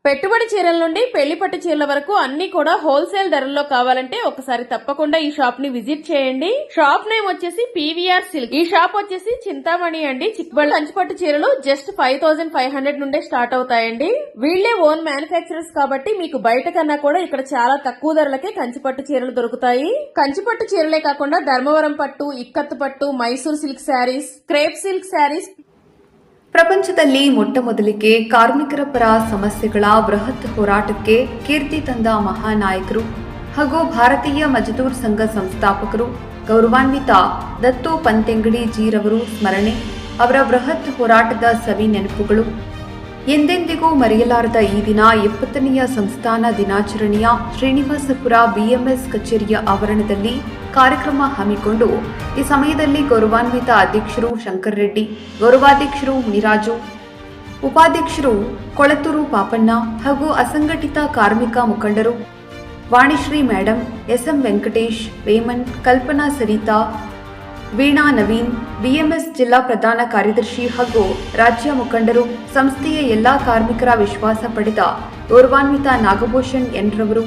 పెట్టుబడి చీరల నుండి పెళ్లి పట్టు చీరల వరకు అన్ని కూడా హోల్సేల్ ధరల్లో కావాలంటే ఒకసారి తప్పకుండా ఈ షాప్ ని విజిట్ చేయండి. షాప్ నేమ్ వచ్చేసి పీవీఆర్ సిల్క్. ఈ షాప్ వచ్చేసి చింతామణి అండి. చిక్బళ్ళ కంచిపట్టు చీరలు జస్ట్ 5500 నుండే స్టార్ట్ అవుతాయండి. వీళ్లే ఓన్ మ్యానుఫ్యాక్చరర్స్ కాబట్టి మీకు బయట కన్నా కూడా ఇక్కడ చాలా తక్కువ ధరలకే కంచిపట్టు చీరలు దొరుకుతాయి. కంచిపట్టు చీరలే కాకుండా ధర్మవరం పట్టు, ఇక్కత్తు పట్టు, Mysore silk saris, crepe silk saris, ಪ್ರಪಂಚದಲ್ಲಿ ಮೊಟ್ಟಮೊದಲಿಗೆ ಕಾರ್ಮಿಕರ ಪರ ಸಮಸ್ಯೆಗಳ ಬೃಹತ್ ಹೋರಾಟಕ್ಕೆ ಕೀರ್ತಿ ತಂದ ಮಹಾನಾಯಕರು ಹಾಗೂ ಭಾರತೀಯ ಮಜ್ದೂರ್ ಸಂಘ ಸಂಸ್ಥಾಪಕರು ಗೌರವಾನ್ವಿತ ದತ್ತು ಪಂತೆಂಗಡಿ ಜೀರವರು ಸ್ಮರಣೆ, ಅವರ ಬೃಹತ್ ಹೋರಾಟದ ಸವಿ ನೆನಪುಗಳು. ಎಂದೆಂದಿಗೂ ಮರೆಯಲಾರದ ಈ ದಿನ 70ನೆಯ ಸಂಸ್ಥಾನ ದಿನಾಚರಣೆಯ ಶ್ರೀನಿವಾಸಪುರ ಬಿಎಂಎಸ್ ಕಚೇರಿಯ ಆವರಣದಲ್ಲಿ ಕಾರ್ಯಕ್ರಮ ಹಮ್ಮಿಕೊಂಡು ಈ ಸಮಯದಲ್ಲಿ ಗೌರವಾನ್ವಿತ ಅಧ್ಯಕ್ಷರು ಶಂಕರ್ ರೆಡ್ಡಿ, ಗೌರವಾಧ್ಯಕ್ಷರು ಮುನಿರಾಜು, ಉಪಾಧ್ಯಕ್ಷರು ಕೊಳತೂರು ಪಾಪಣ್ಣ ಹಾಗೂ ಅಸಂಘಟಿತ ಕಾರ್ಮಿಕ ಮುಖಂಡರು ವಾಣಿಶ್ರೀ ಮೇಡಂ, ಎಸ್ಎಂ ವೆಂಕಟೇಶ್, ವೇಮನ್, ಕಲ್ಪನಾ ಸರಿತಾ, ವೀಣಾ ನವೀನ್, ಬಿಎಂಎಸ್ ಜಿಲ್ಲಾ ಪ್ರಧಾನ ಕಾರ್ಯದರ್ಶಿ ಹಾಗೂ ರಾಜ್ಯ ಮುಖಂಡರು, ಸಂಸ್ಥೆಯ ಎಲ್ಲಾ ಕಾರ್ಮಿಕರ ವಿಶ್ವಾಸ ಪಡೆದ ಗೌರವಾನ್ವಿತ ನಾಗಭೂಷಣ್ ಎನ್ರವರು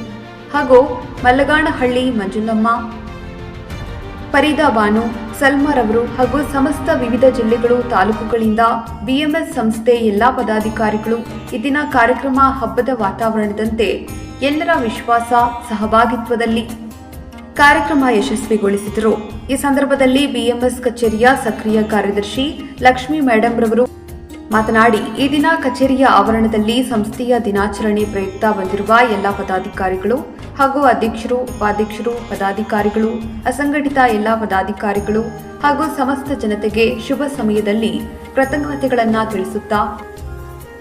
ಹಾಗೂ ಮಲ್ಲಗಾಣಹಳ್ಳಿ ಮಂಜುಲಮ್ಮ, ಫರೀದಾ ಬಾನು, ಸಲ್ಮಾರವರು ಹಾಗೂ ಸಮಸ್ತ ವಿವಿಧ ಜಿಲ್ಲೆಗಳು, ತಾಲೂಕುಗಳಿಂದ ಬಿಎಂಎಸ್ ಸಂಸ್ಥೆ ಎಲ್ಲಾ ಪದಾಧಿಕಾರಿಗಳು ಈ ದಿನ ಕಾರ್ಯಕ್ರಮ ಹಬ್ಬದ ವಾತಾವರಣದಂತೆ ಎಲ್ಲರ ವಿಶ್ವಾಸ ಸಹಭಾಗಿತ್ವದಲ್ಲಿ ಕಾರ್ಯಕ್ರಮ ಯಶಸ್ವಿಗೊಳಿಸಿದರು. ಈ ಸಂದರ್ಭದಲ್ಲಿ ಬಿಎಂಎಸ್ ಕಚೇರಿಯ ಸಕ್ರಿಯ ಕಾರ್ಯದರ್ಶಿ ಲಕ್ಷ್ಮೀ ಮೇಡಂ ರವರು ಮಾತನಾಡಿ, ಈ ದಿನ ಕಚೇರಿಯ ಆವರಣದಲ್ಲಿ ಸಂಸ್ಥೆಯ ದಿನಾಚರಣೆ ಪ್ರಯುಕ್ತ ಬಂದಿರುವ ಎಲ್ಲ ಪದಾಧಿಕಾರಿಗಳು ಹಾಗೂ ಅಧ್ಯಕ್ಷರು, ಉಪಾಧ್ಯಕ್ಷರು, ಪದಾಧಿಕಾರಿಗಳು, ಅಸಂಘಟಿತ ಎಲ್ಲ ಪದಾಧಿಕಾರಿಗಳು ಹಾಗೂ ಸಮಸ್ತ ಜನತೆಗೆ ಶುಭ ಸಮಯದಲ್ಲಿ ಕೃತಜ್ಞತೆಗಳನ್ನು ತಿಳಿಸುತ್ತಾ,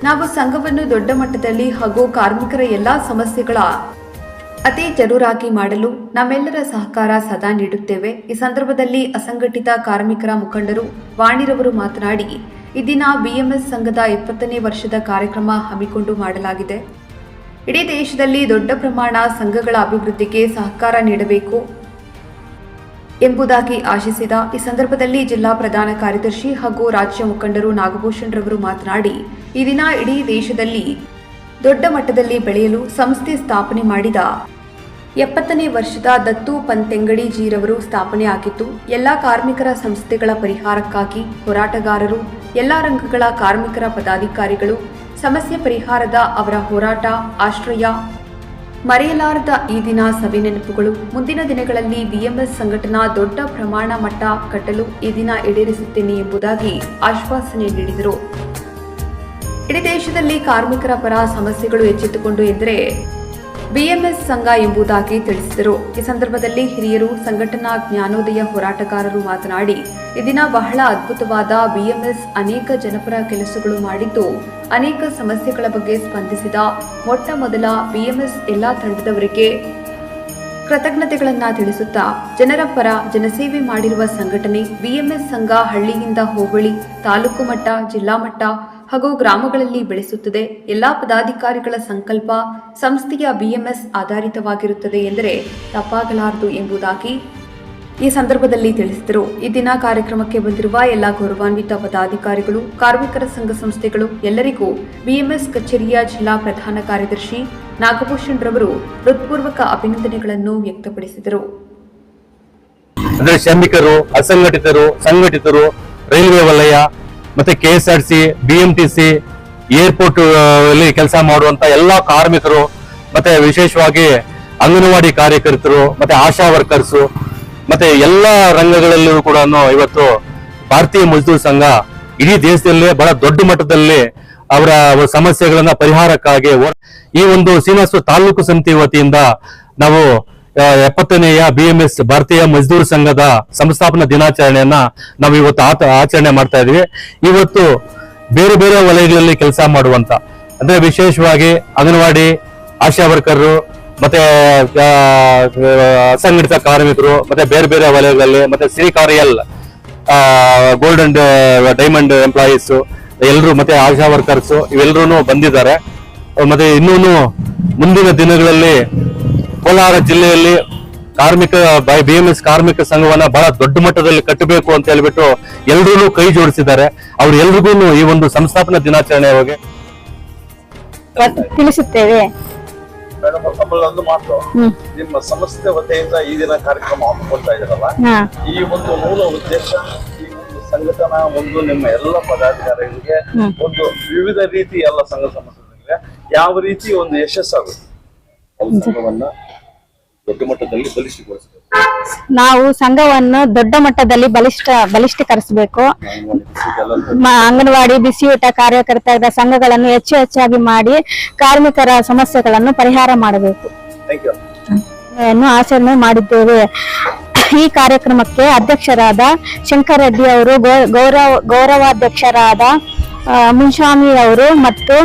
ನಾವು ಸಂಘವನ್ನು ದೊಡ್ಡ ಮಟ್ಟದಲ್ಲಿ ಹಾಗೂ ಕಾರ್ಮಿಕರ ಎಲ್ಲಾ ಸಮಸ್ಯೆಗಳ ಅತಿ ಜರೂರಾಗಿ ಮಾಡಲು ನಮ್ಮೆಲ್ಲರ ಸಹಕಾರ ಸದಾ ನೀಡುತ್ತೇವೆ. ಈ ಸಂದರ್ಭದಲ್ಲಿ ಅಸಂಘಟಿತ ಕಾರ್ಮಿಕರ ಮುಖಂಡರು ವಾಣಿರವರು ಮಾತನಾಡಿ, ಈ ದಿನ ಬಿಎಂಎಸ್ ಸಂಘದ 70ನೇ ವರ್ಷದ ಕಾರ್ಯಕ್ರಮ ಹಮ್ಮಿಕೊಂಡು ಮಾಡಲಾಗಿದೆ. ಇಡೀ ದೇಶದಲ್ಲಿ ದೊಡ್ಡ ಪ್ರಮಾಣ ಸಂಘಗಳ ಅಭಿವೃದ್ಧಿಗೆ ಸಹಕಾರ ನೀಡಬೇಕು ಎಂಬುದಾಗಿ ಆಶಿಸಿದ. ಈ ಸಂದರ್ಭದಲ್ಲಿ ಜಿಲ್ಲಾ ಪ್ರಧಾನ ಕಾರ್ಯದರ್ಶಿ ಹಾಗೂ ರಾಜ್ಯ ಮುಖಂಡರು ನಾಗಭೂಷಣ್ ರವರು ಮಾತನಾಡಿ, ಈ ದಿನ ಇಡೀ ದೇಶದಲ್ಲಿ ದೊಡ್ಡ ಮಟ್ಟದಲ್ಲಿ ಬೆಳೆಯಲು ಸಂಸ್ಥೆ ಸ್ಥಾಪನೆ ಮಾಡಿದ 70ನೇ ವರ್ಷದ ದತ್ತು ಪಂತೆಂಗಡಿ ಜೀರವರು ಸ್ಥಾಪನೆ ಆಗಿದ್ದು, ಎಲ್ಲ ಕಾರ್ಮಿಕರ ಸಂಸ್ಥೆಗಳ ಪರಿಹಾರಕ್ಕಾಗಿ ಹೋರಾಟಗಾರರು, ಎಲ್ಲ ರಂಗಗಳ ಕಾರ್ಮಿಕರ ಪದಾಧಿಕಾರಿಗಳು ಸಮಸ್ಯೆ ಪರಿಹಾರದ ಅವರ ಹೋರಾಟ ಆಶ್ರಯ ಮರೆಯಲಾರದ ಈ ದಿನ ಸವಿ ನೆನಪುಗಳು. ಮುಂದಿನ ದಿನಗಳಲ್ಲಿ ಬಿಎಂಎಸ್ ಸಂಘಟನಾ ದೊಡ್ಡ ಪ್ರಮಾಣ ಮಟ್ಟ ಕಟ್ಟಲು ಈ ದಿನ ಈಡೇರಿಸುತ್ತೇನೆ ಎಂಬುದಾಗಿ ಆಶ್ವಾಸನೆ ನೀಡಿದರು. ಇಡೀ ದೇಶದಲ್ಲಿ ಕಾರ್ಮಿಕರ ಪರ ಸಮಸ್ಯೆಗಳು ಎಚ್ಚೆತ್ತುಕೊಂಡು ಎಂದರೆ ಬಿಎಂಎಸ್ ಸಂಘ ಎಂಬುದಾಗಿ ತಿಳಿಸಿದರು. ಈ ಸಂದರ್ಭದಲ್ಲಿ ಹಿರಿಯರು, ಸಂಘಟನಾ ಜ್ಞಾನೋದಯ ಹೋರಾಟಗಾರರು ಮಾತನಾಡಿ, ಈ ದಿನ ಬಹಳ ಅದ್ಭುತವಾದ ಬಿಎಂಎಸ್ ಅನೇಕ ಜನಪರ ಕೆಲಸಗಳು ಮಾಡಿದ್ದು, ಅನೇಕ ಸಮಸ್ಯೆಗಳ ಬಗ್ಗೆ ಸ್ಪಂದಿಸಿದ ಮೊಟ್ಟ ಮೊದಲ ಬಿಎಂಎಸ್ ಎಲ್ಲಾ ತಂಡದವರಿಗೆ ಕೃತಜ್ಞತೆಗಳನ್ನು ತಿಳಿಸುತ್ತಾ, ಜನರ ಪರ ಜನಸೇವೆ ಮಾಡಿರುವ ಸಂಘಟನೆ ಬಿಎಂಎಸ್ ಸಂಘ ಹಳ್ಳಿಯಿಂದ ಹೋಬಳಿ, ತಾಲೂಕು ಮಟ್ಟ, ಜಿಲ್ಲಾ ಮಟ್ಟ ಹಾಗೂ ಗ್ರಾಮಗಳಲ್ಲಿ ಬೆಳೆಸುತ್ತದೆ. ಎಲ್ಲಾ ಪದಾಧಿಕಾರಿಗಳ ಸಂಕಲ್ಪ ಸಂಸ್ಥೆಯ ಬಿಎಂಎಸ್ ಆಧಾರಿತವಾಗಿರುತ್ತದೆ ಎಂದರೆ ತಪ್ಪಾಗಲಾರದು ಎಂಬುದಾಗಿ ಈ ಸಂದರ್ಭದಲ್ಲಿ ತಿಳಿಸಿದರು. ಈ ದಿನ ಕಾರ್ಯಕ್ರಮಕ್ಕೆ ಬಂದಿರುವ ಎಲ್ಲ ಗೌರವಾನ್ವಿತ ಪದಾಧಿಕಾರಿಗಳು, ಕಾರ್ಮಿಕರ ಸಂಘ ಸಂಸ್ಥೆಗಳು ಎಲ್ಲರಿಗೂ ಬಿಎಂಎಸ್ ಕಚೇರಿಯ ಜಿಲ್ಲಾ ಪ್ರಧಾನ ಕಾರ್ಯದರ್ಶಿ ನಾಗಭೂಷಣ್ ರವರು ಹೃತ್ಪೂರ್ವಕ ಅಭಿನಂದನೆಗಳನ್ನು ವ್ಯಕ್ತಪಡಿಸಿದರು. ಶ್ರಮಿಕರು, ಅಸಂಘಟಿತರು, ಸಂಘಟಿತರು, ರೈಲ್ವೆ ವಲಯ ಮತ್ತೆ ಕೆಎಸ್ಆರ್ಸಿ, ಬಿಎಂಟಿಸಿ, ಏರ್ಪೋರ್ಟ್ ಅಲ್ಲಿ ಕೆಲಸ ಮಾಡುವಂತ ಎಲ್ಲಾ ಕಾರ್ಮಿಕರು, ಮತ್ತೆ ವಿಶೇಷವಾಗಿ ಅಂಗನವಾಡಿ ಕಾರ್ಯಕರ್ತರು, ಮತ್ತೆ ಆಶಾ ವರ್ಕರ್ಸ್, ಮತ್ತೆ ಎಲ್ಲಾ ರಂಗಗಳಲ್ಲೂ ಕೂಡ ಇವತ್ತು ಭಾರತೀಯ ಮಜ್ದೂರ್ ಸಂಘ ಇಡೀ ದೇಶದಲ್ಲೇ ಬಹಳ ದೊಡ್ಡ ಮಟ್ಟದಲ್ಲಿ ಅವರ ಸಮಸ್ಯೆಗಳನ್ನ ಪರಿಹಾರಕ್ಕಾಗಿ ಈ ಒಂದು ಶ್ರೀನಿವಾಸಪುರ ತಾಲೂಕು ಸಮಿತಿ ವತಿಯಿಂದ ನಾವು 70ನೇಯ ಬಿಎಂಎಸ್ ಭಾರತೀಯ ಮಜ್ದೂರ್ ಸಂಘದ ಸಂಸ್ಥಾಪನಾ ದಿನಾಚರಣೆಯನ್ನ ನಾವು ಇವತ್ತು ಆಚರಣೆ ಮಾಡ್ತಾ ಇದೀವಿ. ಇವತ್ತು ಬೇರೆ ಬೇರೆ ವಲಯಗಳಲ್ಲಿ ಕೆಲಸ ಮಾಡುವಂತ ಅಂದ್ರೆ ವಿಶೇಷವಾಗಿ ಅಂಗನವಾಡಿ, ಆಶಾ ವರ್ಕರ್ರು, ಮತ್ತೆ ಅಸಂಘಟಿತ ಕಾರ್ಮಿಕರು, ಮತ್ತೆ ಬೇರೆ ಬೇರೆ ವಲಯಗಳಲ್ಲಿ, ಮತ್ತೆ ಸಿರಿಕಾರಿಯಲ್ ಗೋಲ್ಡ್ ಅಂಡ್ ಡೈಮಂಡ್ ಎಂಪ್ಲಾಯೀಸ್ ಎಲ್ಲರೂ, ಮತ್ತೆ ಆಶಾ ವರ್ಕರ್ಸ್ ಇವೆಲ್ಲರೂ ಬಂದಿದ್ದಾರೆ. ಮತ್ತೆ ಇನ್ನೂ ಮುಂದಿನ ದಿನಗಳಲ್ಲಿ ಕೋಲಾರ ಜಿಲ್ಲೆಯಲ್ಲಿ ಕಾರ್ಮಿಕ ಬಿಎಂಎಸ್ ಕಾರ್ಮಿಕ ಸಂಘವನ್ನ ಬಹಳ ದೊಡ್ಡ ಮಟ್ಟದಲ್ಲಿ ಕಟ್ಟಬೇಕು ಅಂತ ಹೇಳ್ಬಿಟ್ಟು ಎಲ್ಲರೂ ಕೈ ಜೋಡಿಸಿದ್ದಾರೆ. ಅವ್ರೆಲ್ರಿಗೂ ಈ ಒಂದು ಸಂಸ್ಥಾಪನಾ ದಿನಾಚರಣೆ ತಿಳಿಸುತ್ತೇವೆ. ಮೇಡಮ್, ತಮ್ಮಲ್ಲಿ ಒಂದು ಮಾತು, ನಿಮ್ಮ ಸಂಸ್ಥೆ ವತಿಯಿಂದ ಈ ದಿನ ಕಾರ್ಯಕ್ರಮ ಹಮ್ಮಿಕೊಳ್ತಾ ಇದ್ರಲ್ಲ, ಈ ಒಂದು ಮೂಲ ಉದ್ದೇಶ, ಈ ಒಂದು ಸಂಘಟನಾ ಒಂದು ನಿಮ್ಮ ಎಲ್ಲ ಪದಾಧಿಕಾರಿಗಳಿಗೆ ಒಂದು ವಿವಿಧ ರೀತಿ ಎಲ್ಲ ಸಂಘ ಸಂಸ್ಥೆಗಳಿಗೆ ಯಾವ ರೀತಿ ಒಂದು ಯಶಸ್ಸಾಗುತ್ತೆ, ಸಂಘವನ್ನ ದೊಡ್ಡ ಮಟ್ಟದಲ್ಲಿ ಬಲಿಷ್ಠಗೊಳಿಸಬೇಕು. ನಾವು ಸಂಘವನ್ನು ದೊಡ್ಡ ಮಟ್ಟದಲ್ಲಿ ಬಲಿಷ್ಠೀಕರಿಸಬೇಕು. ಅಂಗನವಾಡಿ, ಬಿಸಿಯೂಟ ಕಾರ್ಯಕರ್ತರ ಸಂಘಗಳನ್ನು ಹೆಚ್ಚಾಗಿ ಮಾಡಿ ಕಾರ್ಮಿಕರ ಸಮಸ್ಯೆಗಳನ್ನು ಪರಿಹಾರ ಮಾಡಬೇಕು ಆಚರಣೆ ಮಾಡಿದ್ದೇವೆ. ಈ ಕಾರ್ಯಕ್ರಮಕ್ಕೆ ಅಧ್ಯಕ್ಷರಾದ ಶಂಕರ್ ರೆಡ್ಡಿ ಅವರು, ಗೌರವಾಧ್ಯಕ್ಷರಾದ ಮುನ್ಸ್ವಾಮಿ ಅವರು ಮತ್ತು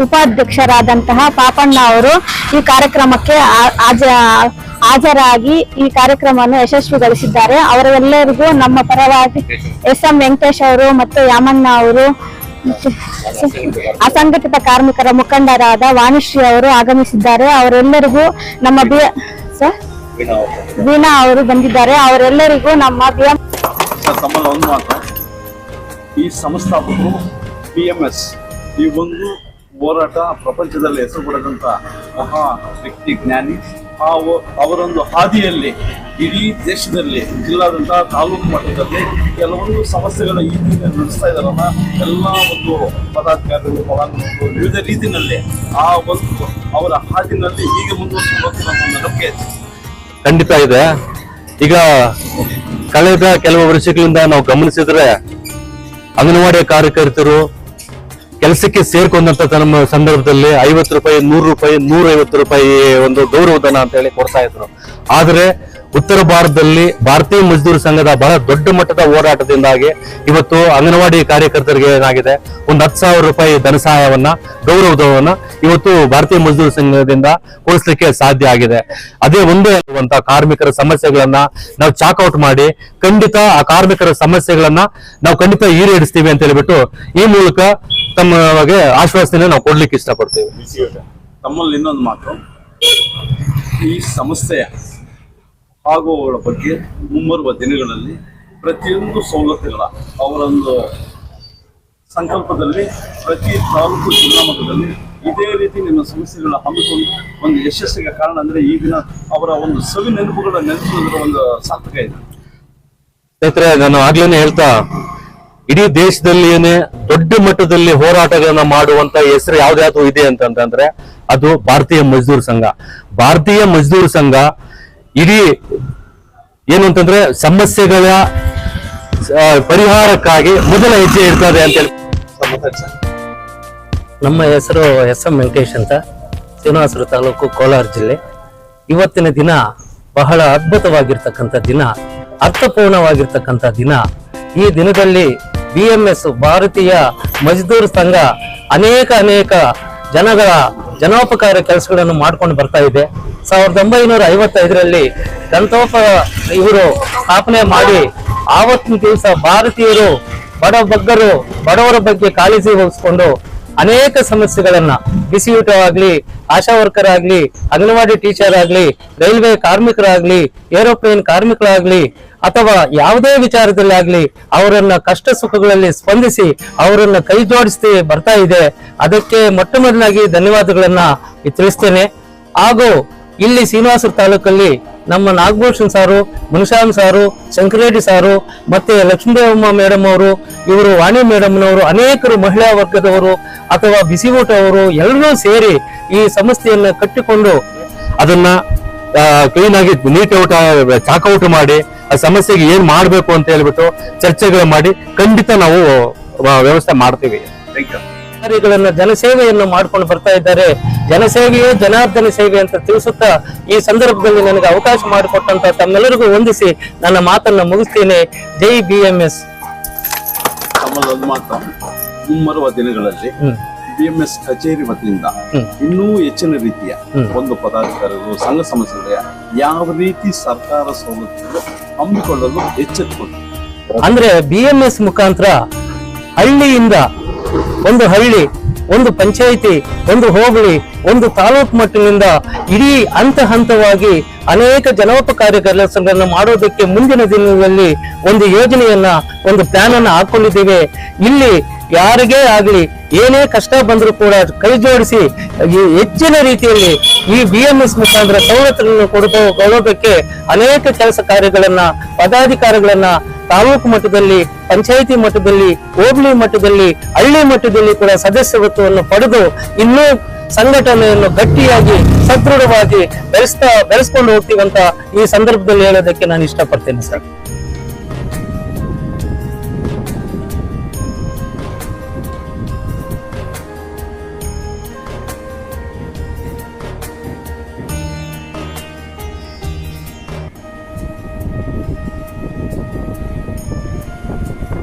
ಉಪಾಧ್ಯಕ್ಷರಾದಂತಹ ಪಾಪಣ್ಣ ಅವರು ಈ ಕಾರ್ಯಕ್ರಮಕ್ಕೆ ಹಾಜರಾಗಿ ಈ ಕಾರ್ಯಕ್ರಮವನ್ನು ಯಶಸ್ವಿಗೊಳಿಸಿದ್ದಾರೆ. ಅವರೆಲ್ಲರಿಗೂ ನಮ್ಮ ಪರವಾಗಿ SM ವೆಂಕಟೇಶ್ ಅವರು ಮತ್ತು ಯಾಮಣ್ಣ ಅವರು, ಅಸಂಘಟಿತ ಕಾರ್ಮಿಕರ ಮುಖಂಡರಾದ ವಾಣಿಶ್ರೀ ಅವರು ಆಗಮಿಸಿದ್ದಾರೆ. ಅವರೆಲ್ಲರಿಗೂ ನಮ್ಮ ವೀಣಾ ಅವರು ಬಂದಿದ್ದಾರೆ. ಅವರೆಲ್ಲರಿಗೂ ನಮ್ಮ ತಮ್ಮಲ್ಲಿ ಒಂದು ಮಾತು, ಈ ಸಂಸ್ಥಾಪಕರು PMS ಈ ಒಂದು ಹೋರಾಟ ಪ್ರಪಂಚದಲ್ಲಿ ಹೆಸರು ಪಡೆದಂತ ಮಹಾ ವ್ಯಕ್ತಿ, ಜ್ಞಾನಿ. ಅವರೊಂದು ಹಾದಿಯಲ್ಲಿ ಇಡೀ ದೇಶದಲ್ಲಿ, ಜಿಲ್ಲಾದಂತಹ ತಾಲೂಕು ಮಟ್ಟದಲ್ಲಿ ಕೆಲವೊಂದು ಸಮಸ್ಯೆಗಳ ಈ ದಿನ ನಡೆಸ್ತಾ ಇದಾರಲ್ಲ, ಎಲ್ಲ ಒಂದು ಪದಾಧಿಕಾರಿಗಳು ಫಲಾನುಭವಿಗಳು ವಿವಿಧ ರೀತಿಯಲ್ಲಿ ಆ ಒಂದು ಅವರ ಹಾದಿನಲ್ಲಿ ಹೀಗೆ ಮುಂದುವರಿಸಬೇಕು ಅನ್ನೋ ನಂಬಿಕೆ ಖಂಡಿತ ಇದೆ. ಈಗ ಕಳೆದ ಕೆಲವು ವರ್ಷಗಳಿಂದ ನಾವು ಗಮನಿಸಿದ್ರೆ ಅಂಗನವಾಡಿ ಕಾರ್ಯಕರ್ತರು ಕೆಲಸಕ್ಕೆ ಸೇರ್ಕೊಂಡಂತ ಸಂದರ್ಭದಲ್ಲಿ 50 ರೂಪಾಯಿ, 100 ರೂಪಾಯಿ, 150 ರೂಪಾಯಿ ಒಂದು ಗೌರವಧನ ಅಂತ ಹೇಳಿ ಕೊಡ್ತಾ ಇದ್ರು. ಆದ್ರೆ ಉತ್ತರ ಭಾರತದಲ್ಲಿ ಭಾರತೀಯ ಮಜ್ದೂರ್ ಸಂಘದ ಬಹಳ ದೊಡ್ಡ ಮಟ್ಟದ ಹೋರಾಟದಿಂದಾಗಿ ಇವತ್ತು ಅಂಗನವಾಡಿ ಕಾರ್ಯಕರ್ತರಿಗೆ ಏನಾಗಿದೆ, ಒಂದು 10,000 ರೂಪಾಯಿ ಧನ ಸಹಾಯವನ್ನ, ಗೌರವಧನವನ್ನ ಇವತ್ತು ಭಾರತೀಯ ಮಜ್ದೂರ್ ಸಂಘದಿಂದ ಕೊಡಿಸ್ಲಿಕ್ಕೆ ಸಾಧ್ಯ ಆಗಿದೆ. ಅದೇ ಒಂದೇ ಅಲ್ಲುವಂತ ಕಾರ್ಮಿಕರ ಸಮಸ್ಯೆಗಳನ್ನ ನಾವು ಚಾಕ್ಔಟ್ ಮಾಡಿ ಖಂಡಿತ ಆ ಕಾರ್ಮಿಕರ ಸಮಸ್ಯೆಗಳನ್ನ ನಾವು ಖಂಡಿತ ಈಡೇರಿಸ್ತೀವಿ ಅಂತ ಹೇಳ್ಬಿಟ್ಟು ಈ ಮೂಲಕ ತಮಗೆ ಆಶ್ವಾಸನೆ ನಾವು ಕೊಡ್ಲಿಕ್ಕೆ ಇಷ್ಟಪಡ್ತೀವಿ. ತಮ್ಮಲ್ಲಿ ಇನ್ನೊಂದು ಮಾತು, ಈ ಸಮಸ್ಯೆಯ ಆಗುವಗಳ ಬಗ್ಗೆ ಮುಂಬರುವ ದಿನಗಳಲ್ಲಿ ಪ್ರತಿಯೊಂದು ಸವಲತ್ತುಗಳ ಅವರೊಂದು ಸಂಕಲ್ಪದಲ್ಲಿ ಪ್ರತಿ ತಾಲೂಕು ಜಿಲ್ಲಾ ಮಟ್ಟದಲ್ಲಿ ಇದೇ ರೀತಿ ನಿಮ್ಮ ಸಮಸ್ಯೆಗಳ ಹಮ್ಮಿಕೊಂಡು ಒಂದು ಯಶಸ್ಸಿಗೆ ಕಾರಣ ಅಂದ್ರೆ ಈ ದಿನ ಅವರ ಒಂದು ಸವಿ ನೆನಪುಗಳ ನೆನಪಿನ ಒಂದು ಸಾರ್ಥಕ ಇದೆ. ಸ್ನೇಹಿತರೆ, ನಾನು ಆಗ್ಲೇನೆ ಹೇಳ್ತಾ, ಇಡೀ ದೇಶದಲ್ಲಿಯೇನೆ ದೊಡ್ಡ ಮಟ್ಟದಲ್ಲಿ ಹೋರಾಟಗಳನ್ನ ಮಾಡುವಂತ ಹೆಸರು ಯಾವ್ದಾದ್ರು ಇದೆ ಅಂತಂದ್ರೆ ಅದು ಭಾರತೀಯ ಮಜ್ದೂರ್ ಸಂಘ. ಭಾರತೀಯ ಮಜ್ದೂರ್ ಸಂಘ ಇಡೀ ಏನು ಅಂತಂದ್ರೆ ಸಮಸ್ಯೆಗಳ ಪರಿಹಾರಕ್ಕಾಗಿ ಮೊದಲ ಹೆಜ್ಜೆ ಇರ್ತದೆ ಅಂತ ಹೇಳಿ. ನಮ್ಮ ಹೆಸರು SM ವೆಂಕಟೇಶ್ ಅಂತ, ಶ್ರೀನಿವಾಸಪುರ ತಾಲೂಕು, ಕೋಲಾರ ಜಿಲ್ಲೆ. ಇವತ್ತಿನ ದಿನ ಬಹಳ ಅದ್ಭುತವಾಗಿರ್ತಕ್ಕಂಥ ದಿನ, ಅರ್ಥಪೂರ್ಣವಾಗಿರ್ತಕ್ಕಂಥ ದಿನ. ಈ ದಿನದಲ್ಲಿ BMS ಭಾರತೀಯ ಮಜ್ದೂರ್ ಸಂಘ ಅನೇಕ ಜನಗಳ ಜನೋಪಕಾರ ಕೆಲಸಗಳನ್ನು ಮಾಡ್ಕೊಂಡು ಬರ್ತಾ ಇದೆ. 1955ರಲ್ಲಿ ಇವರು ಸ್ಥಾಪನೆ ಮಾಡಿ ಆವತ್ತಿನ ದಿವಸ ಭಾರತೀಯರು ಬಡವರ ಬಗ್ಗೆ ಕಾಳಜಿ ವಹಿಸಿಕೊಂಡು ಅನೇಕ ಸಮಸ್ಯೆಗಳನ್ನ, ಬಿಸಿಯೂಟವಾಗ್ಲಿ, ಆಶಾ ವರ್ಕರ್ ಆಗ್ಲಿ, ಅಂಗನವಾಡಿ ಟೀಚರ್ ಆಗ್ಲಿ, ರೈಲ್ವೆ ಕಾರ್ಮಿಕರಾಗ್ಲಿ, ಏರೋಪ್ಲೇನ್ ಕಾರ್ಮಿಕರಾಗ್ಲಿ ಅಥವಾ ಯಾವುದೇ ವಿಚಾರದಲ್ಲಿ ಆಗ್ಲಿ ಅವರನ್ನ ಕಷ್ಟ ಸುಖಗಳಲ್ಲಿ ಸ್ಪಂದಿಸಿ ಅವರನ್ನ ಕೈ ಜೋಡಿಸಿ ಬರ್ತಾ ಇದೆ. ಅದಕ್ಕೆ ಮೊಟ್ಟ ಮೊದಲಾಗಿ ಧನ್ಯವಾದಗಳನ್ನ ತಿಳಿಸ್ತೇನೆ. ಹಾಗೂ ಇಲ್ಲಿ ಶ್ರೀನಿವಾಸಪುರ ತಾಲೂಕಲ್ಲಿ ನಮ್ಮ ನಾಗಭೂಷಣ್ ಸಾರು, ಮುನಿಸ್ವಾಮಿ ಸಾರು, ಶಂಕರೆಡ್ಡಿ ಸಾರು, ಮತ್ತೆ ಲಕ್ಷ್ಮೀದೇವಮ್ಮ ಮೇಡಮ್ ಅವರು, ಇವರು ವಾಣಿ ಮೇಡಮ್ನವರು, ಅನೇಕರು ಮಹಿಳಾ ವರ್ಗದವರು ಅಥವಾ ಬಿಸಿ ಊಟ ಅವರು ಎಲ್ಲರೂ ಸೇರಿ ಈ ಸಂಸ್ಥೆಯನ್ನ ಕಟ್ಟಿಕೊಂಡು ಅದನ್ನ ಕ್ಲೀನ್ ಆಗಿ ನೀಟ್ ಚಾಕ್ಔಟ್ ಮಾಡಿ ಆ ಸಮಸ್ಯೆಗೆ ಏನ್ ಮಾಡ್ಬೇಕು ಅಂತ ಹೇಳ್ಬಿಟ್ಟು ಚರ್ಚೆಗಳು ಮಾಡಿ ಖಂಡಿತ ನಾವು ವ್ಯವಸ್ಥೆ ಮಾಡ್ತೀವಿ. ಜನಸೇವೆಯನ್ನು ಮಾಡ್ಕೊಂಡು ಬರ್ತಾ ಇದ್ದಾರೆ. ಜನಸೇವೆಯೇ ಜನಾರ್ದನ ಸೇವೆ ಅಂತ ತಿಳಿಸುತ್ತಾ ಈ ಸಂದರ್ಭದಲ್ಲಿ ನನಗೆ ಅವಕಾಶ ಮಾಡಿಕೊಟ್ಟಂತ ತಮ್ಮೆಲ್ಲರಿಗೂ ವಂದಿಸಿ ನನ್ನ ಮಾತನ್ನ ಮುಗಿಸ್ತೇನೆ. ಜೈ BMS. ಮುಂಬರುವ ದಿನಗಳಲ್ಲಿ BMS ಕಚೇರಿ ವತಿಯಿಂದ ಇನ್ನೂ ಹೆಚ್ಚಿನ ರೀತಿಯ ಒಂದು ಪದಾಧಿಕಾರಿಗಳು ಸಂಘ ಸಂಸ್ಥೆಗಳ ಯಾವ ರೀತಿ ಸರ್ಕಾರ ಸೌಲಭ್ಯಗಳು ಹಮ್ಮಿಕೊಳ್ಳಲು ಎಚ್ಚೆತ್ತುಕೊಂಡು ಅಂದ್ರೆ BMS ಮುಖಾಂತರ ಹಳ್ಳಿಯಿಂದ ಒಂದು ಹಳ್ಳಿ, ಒಂದು ಪಂಚಾಯಿತಿ, ಒಂದು ಹೋಬಳಿ, ಒಂದು ತಾಲೂಕು ಮಟ್ಟದಿಂದ ಇಡೀ ಹಂತವಾಗಿ ಅನೇಕ ಜನೋಪಕಾರಿ ಕೆಲಸಗಳನ್ನು ಮಾಡೋದಕ್ಕೆ ಮುಂದಿನ ದಿನಗಳಲ್ಲಿ ಒಂದು ಯೋಜನೆಯನ್ನ, ಒಂದು ಪ್ಲಾನ್ ಅನ್ನ ಹಾಕೊಂಡಿದ್ದೇವೆ. ಇಲ್ಲಿ ಯಾರಿಗೇ ಆಗ್ಲಿ ಏನೇ ಕಷ್ಟ ಬಂದರೂ ಕೂಡ ಕೈ ಜೋಡಿಸಿ ಈ ಹೆಚ್ಚಿನ ರೀತಿಯಲ್ಲಿ ಈ BMS ಮುಖಾಂತರ ಸವಲತ್ತುಗಳನ್ನು ಕೊಡೋದಕ್ಕೆ ಅನೇಕ ಕೆಲಸ ಕಾರ್ಯಗಳನ್ನ ಪದಾಧಿಕಾರಿಗಳನ್ನ ತಾಲೂಕು ಮಟ್ಟದಲ್ಲಿ, ಪಂಚಾಯಿತಿ ಮಟ್ಟದಲ್ಲಿ, ಹೋಬಳಿ ಮಟ್ಟದಲ್ಲಿ, ಹಳ್ಳಿ ಮಟ್ಟದಲ್ಲಿ ಕೂಡ ಸದಸ್ಯತ್ವವನ್ನು ಪಡೆದು ಇನ್ನೂ ಸಂಘಟನೆಯನ್ನು ಗಟ್ಟಿಯಾಗಿ ಸದೃಢವಾಗಿ ಬೆಳೆಸ್ಕೊಂಡು ಹೋಗ್ತೀವಂತ ಈ ಸಂದರ್ಭದಲ್ಲಿ ಹೇಳೋದಕ್ಕೆ ನಾನು ಇಷ್ಟಪಡ್ತೇನೆ ಸರ್.